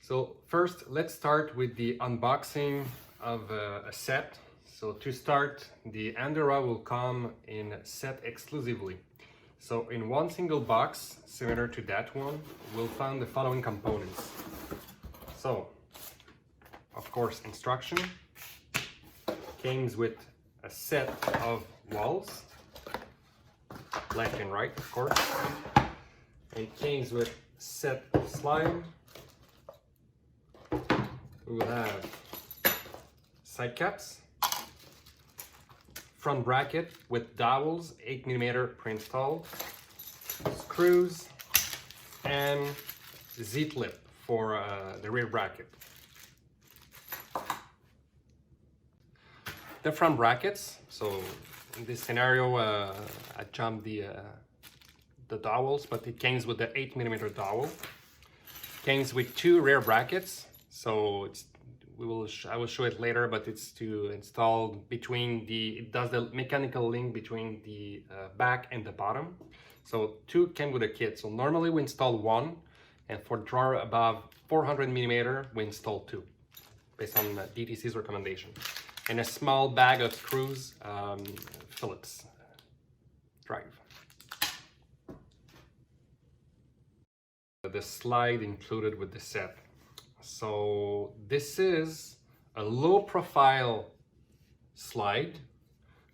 So first, let's start with the unboxing of a set. So to start, the Endura will come in set exclusively. So in one single box, similar to that one, we'll find the following components. So, of course, instruction. Comes with a set of walls, left and right, of course. It comes with a set of slide. We will have side caps, front bracket with dowels, 8mm pre-installed, screws, and Z-clip for the rear bracket. The front brackets, so in this scenario I jumped the dowels, but it comes with the 8mm dowel. Comes with two rear brackets, so I will show it later, but it's to install between it does the mechanical link between the back and the bottom. So two came with a kit. So normally we install one, and for drawer above 400mm we install two, based on DTC's recommendation. And a small bag of screws, Phillips drive. The slide included with the set. So this is a low profile slide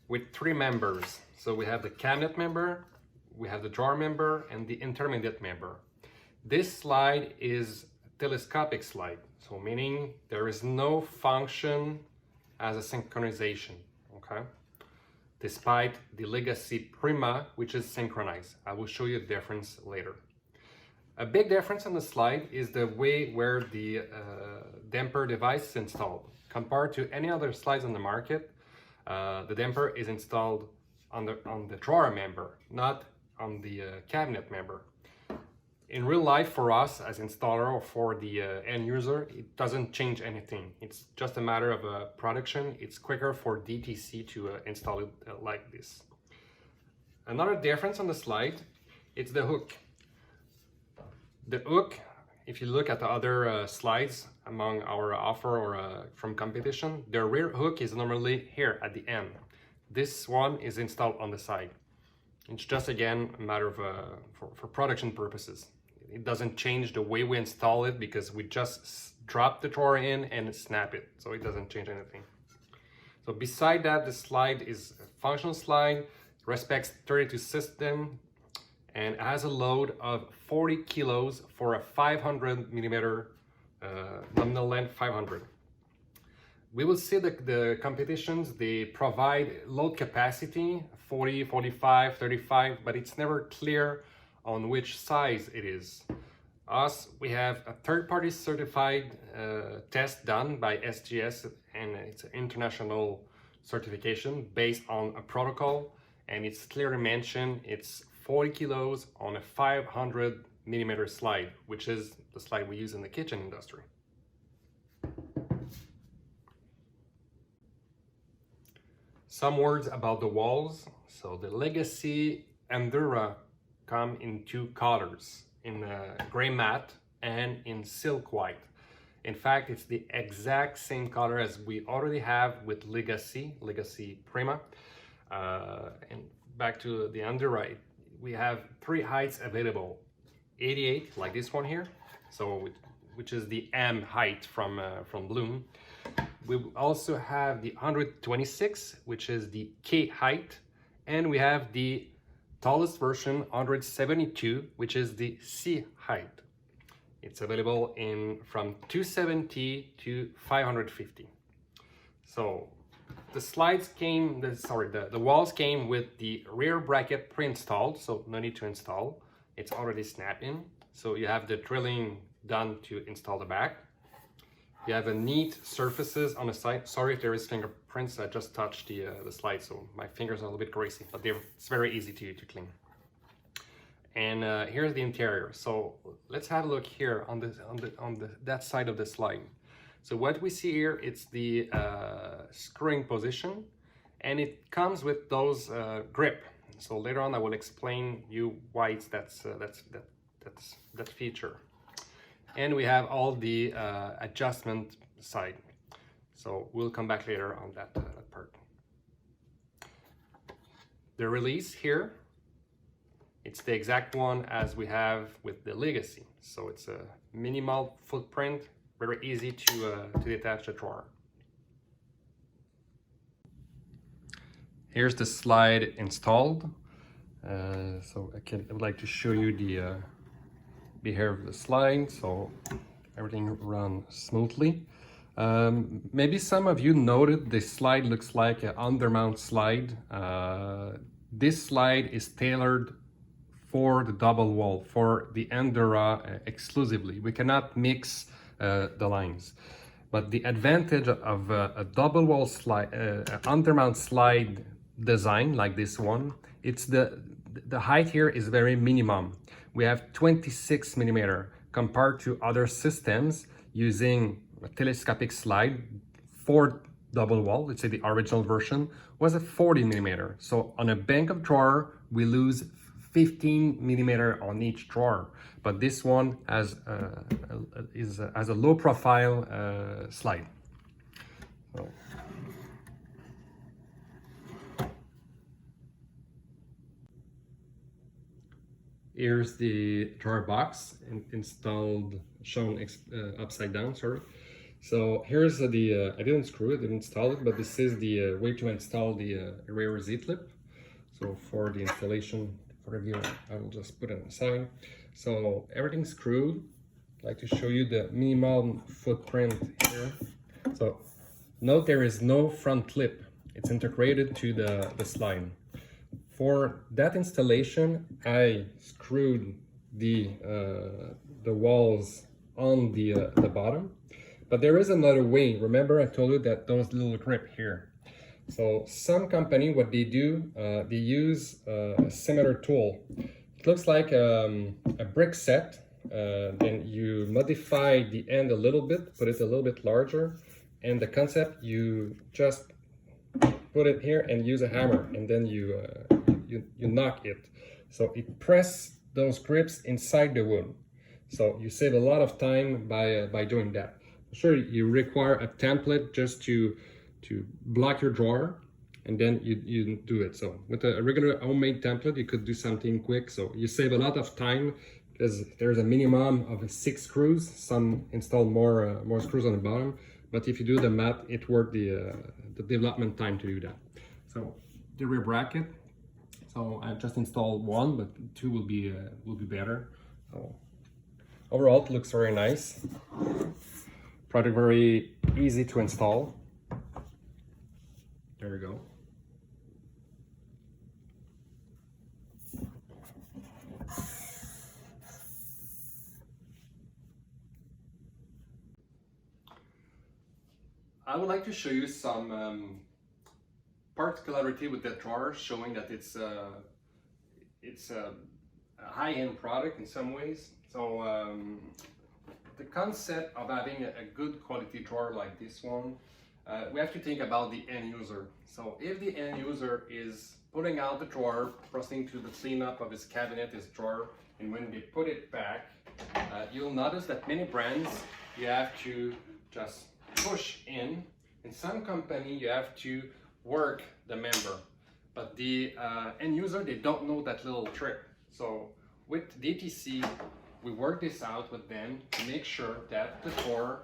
with three members. So we have the cabinet member, we have the drawer member, and the intermediate member. This slide is telescopic slide, so meaning there is no function as a synchronization, okay? Despite the Legacy Prima, which is synchronized. I will show you the difference later. A big difference on the slide is the way where the damper device is installed. Compared to any other slides on the market, the damper is installed on the drawer member, not on the cabinet member. In real life, for us as installer or for the end user, it doesn't change anything. It's just a matter of production. It's quicker for DTC to install it like this. Another difference on the slide, it's the hook. The hook, if you look at the other slides among our offer or from competition, the rear hook is normally here at the end. This one is installed on the side. It's just, again, a matter of for production purposes. It doesn't change the way we install it because we just drop the drawer in and snap it, so it doesn't change anything. So beside that, the slide is a functional slide, respects 32 system, and has a load of 40 kilos for a 500mm nominal length 500. We will see the competitions, they provide load capacity 40, 45, 35, but it's never clear on which size it is. Us, we have a third-party certified test done by SGS, and it's an international certification based on a protocol, and it's clearly mentioned it's 40 kilos on a 500mm slide, which is the slide we use in the kitchen industry. Some words about the walls. So the Legacy Endura come in two colors, in gray matte and in silk white. In fact, it's the exact same color as we already have with Legacy Prima. And back to the Endura, we have three heights available. 88, like this one here, so which is the M height from Bloom. We also have the 126, which is the K height, and we have the tallest version 172, which is the C height. It's available from 270 to 550. So the the walls came with the rear bracket pre-installed, so no need to install. It's already snapped in. So you have the drilling done to install the back. You have a neat surfaces on the side. Sorry if there is fingerprints, I just touched the slide, so my fingers are a little bit greasy, but it's very easy to clean. And here's the interior. So let's have a look here on that side of the slide. So what we see here, it's the screwing position, and it comes with those grip. So later on I will explain you why it's that feature. And we have all the adjustment side. So we'll come back later on that part. The release here, it's the exact one as we have with the Legacy. So it's a minimal footprint, very easy to detach the drawer. Here's the slide installed. So I would like to show you the behavior of the slide, so everything runs smoothly. Maybe some of you noted this slide looks like an undermount slide. This slide is tailored for the double wall, for the Endura exclusively. We cannot mix the lines. But the advantage of a double wall slide, undermount slide design like this one, it's the height here is very minimum. We have 26 millimeter compared to other systems using a telescopic slide for double wall. Let's say the original version was a 40 millimeter. So on a bank of drawer, we lose 15 millimeter on each drawer, but this one has a low profile slide. So. Here's the drawer box installed, shown upside down, sorry. So here's the, I didn't screw it, didn't install it, but this is the way to install the rear Z-clip. So for the installation, for review, I will just put it aside. So everything's screwed. I'd like to show you the minimum footprint here. So note there is no front clip. It's integrated to the slide. For that installation, I screwed the walls on the bottom, but there is another way. Remember I told you that those little grip here. So some company, what they do, they use a similar tool. It looks like a brick set. Then you modify the end a little bit, put it a little bit larger, and the concept, you just put it here and use a hammer, and then you knock it. So it press those grips inside the wood. So you save a lot of time by doing that. Sure, you require a template just to block your drawer, and then you do it. So with a regular homemade template, you could do something quick. So you save a lot of time because there's a minimum of 6 screws. Some install more screws on the bottom, but if you do the math, it worth the development time to do that. So the rear bracket. So I've just installed 1, but 2 will be better. So overall, it looks very nice. Product very easy to install. There we go. I would like to show you some particularity with that drawer, showing that it's a high-end product in some ways. So the concept of having a good quality drawer like this one, we have to think about the end user. So if the end user is putting out the drawer, proceeding to the cleanup of his cabinet, his drawer, and when they put it back, you'll notice that many brands, you have to just push in. In some company, you have to work the member, but the end user, they don't know that little trick. So with DTC, we work this out with them to make sure that the drawer,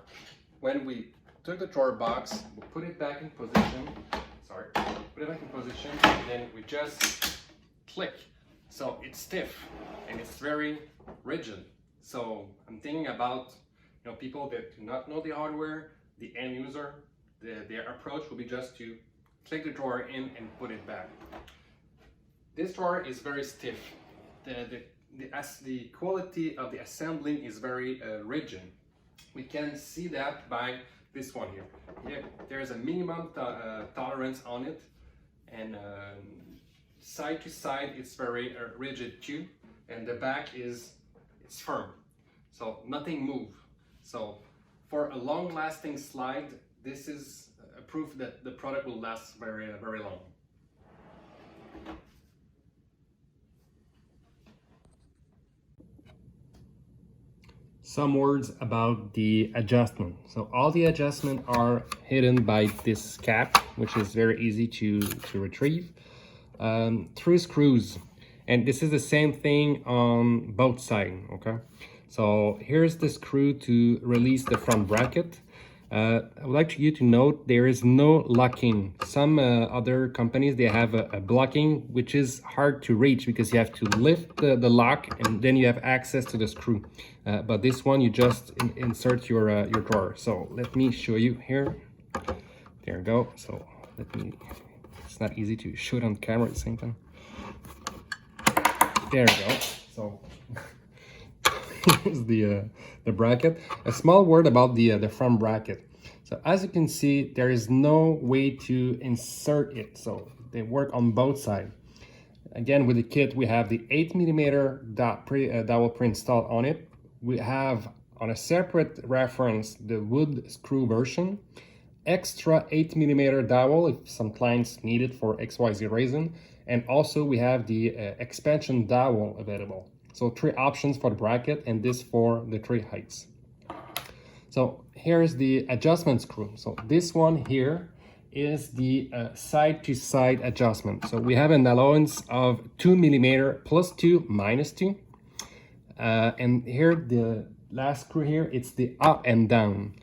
when we took the drawer box, we put it back in position, put it back in position, and then we just click. So it's stiff and it's very rigid. So I'm thinking about, you know, people that do not know the hardware, the end user, their approach will be just to click the drawer in and put it back. This drawer is very stiff. The quality of the assembling is very rigid. We can see that by this one here. There is a minimum tolerance on it, and side to side it's very rigid too, and the back it's firm, so nothing move. So for a long-lasting slide, this is a proof that the product will last very long. some words about the adjustment. So all the adjustments are hidden by this cap, which is very easy to retrieve. 3 screws, and this is the same thing on both sides, okay? So here's the screw to release the front bracket. I would like you to note there is no locking. Some other companies, they have a blocking, which is hard to reach because you have to lift the lock and then you have access to the screw. But this one, you just insert your drawer. So let me show you here. There you go. So it's not easy to shoot on camera at the same time. There you go. So here's the bracket. A small word about the front bracket. So as you can see, there is no way to insert it. So they work on both sides. Again, with the kit, we have the 8mm dowel pre-installed on it. We have on a separate reference the wood screw version, extra 8mm dowel if some clients need it for XYZ reason, and also we have the expansion dowel available. So 3 options for the bracket and this for the 3 heights. So here's the adjustment screw. So this one here is the side-to-side adjustment. So we have an allowance of 2mm plus 2 minus 2. And here the last screw here, it's the up and down,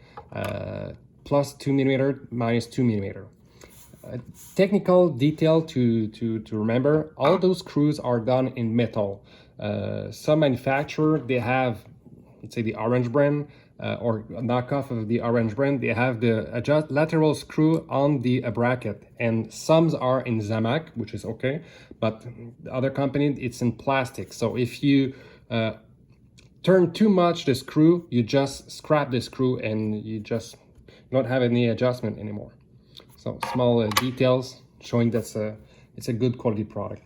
plus 2mm minus 2mm. Technical detail to remember, all those screws are done in metal. Some manufacturer, they have, let's say the Orange brand, or a knockoff of the Orange brand, they have the lateral screw on the bracket, and some are in Zamac, which is okay, but the other company, it's in plastic. So if you turn too much the screw, you just scrap the screw and you just don't have any adjustment anymore. So small details showing that's it's a good quality product.